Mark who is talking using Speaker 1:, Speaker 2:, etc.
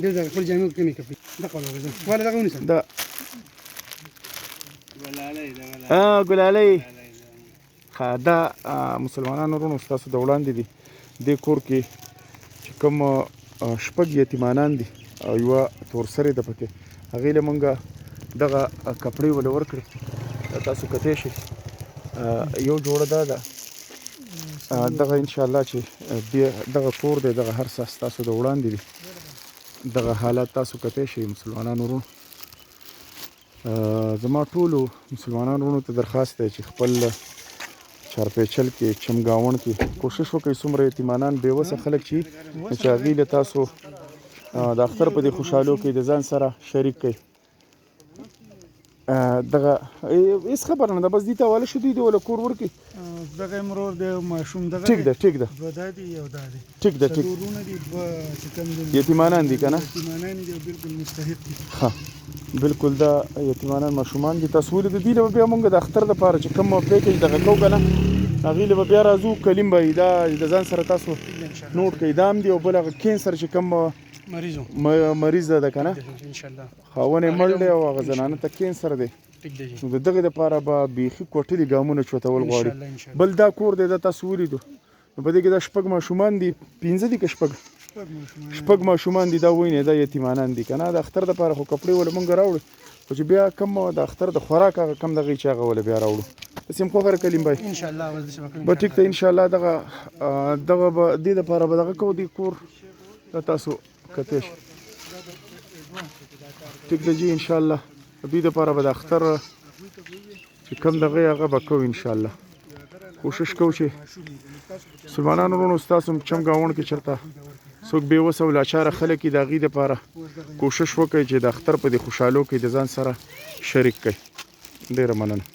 Speaker 1: دې ځای خپل جامې کې نه کوي دا قول وګورئ ولا دا غونې
Speaker 2: دا ګلالۍ دا مسلمانانو ورونو ستاسو د وړاندې دي دې کور کې چې کوم شپږ یتیمانان دي او یوه تورسرې ده پکې هغې له مونږ دغه کپړې ول ورکړې تاسو کتی شئ یو جوړه دا ده دغه انشاءالله چې دغه کور دی دغه هر څه ستاسو د وړاندې دي دغه حالات تاسو کتی شئ مسلمانانو ورونو زما ټولو مسلمانانو ورونو ته درخواست دی چې خپل چارپیچل کې چمګاوڼ کې کوشش وکړئ څومره یتیمانان بېوسه خلک چې چې هغوی له تاسو د اختر په دې خوشحالو کې د ځان سره شریک کړئ دغه هېڅ خبره نه ده بس دې ته حواله شو دوی دې وله کور ورکړي
Speaker 1: دغه مرور د ماشوم دغه
Speaker 2: ټیک ده ټیک ده
Speaker 1: دوه دا دي یو دا دی
Speaker 2: ټیک ده ټیک
Speaker 1: څلورونه دي دوه چې کوم دي
Speaker 2: یتیمانان دي که نه
Speaker 1: یتیمانان دي او بالکل مستحق دي
Speaker 2: ښه بالکل دا یتیمانان ماشومان دي تاسو ولې د دې له به بیا مونږ د اختر دپاره چې کوم پیکج دغه کوو که نه هغې له به بیا راځو کلیم به وي دا د ځان سره تاسو نوټ کړئ دا هم دي او بل هغه کینسر چې کوم مریض ده که نه خاونې مړ دی او هغه زنانه ته کینسر دی نو د دغې دپاره به بیخي کوټلي ګامونه چوتول غواړي بل دا کور دی دا تاسو ولیدو نو په دې کې دا شپږ ماشومان دي پنځه دي که شپږ ماشومان دي دا وینې دا یتیمانان دي که نه د اختر دپاره خو کپړې ولې مونږ راوړو خو چې بیا کم د اختر د خوراک هغه کم دغې چې هغه ولې بیا راوړو داسې هم خوښه کلیم بای به ټیک ته انشاءالله دغه به دې دپاره به دغه کوو دې کور دا تاسو کتی شئ ټیک ده جي انشاءالله دوی دپاره به د اختر چې کوم دغه هغه به کوو انشاءالله کوشش کوو چې مسلمانانو ورونو ستاسو چمګاوڼ کې چېرته څوک بېوسه او لاچاره خلک دي د هغې دپاره کوشش وکړئ چې د اختر په دې خوشحالو کې د ځان سره شریک کړئ ډېره مننه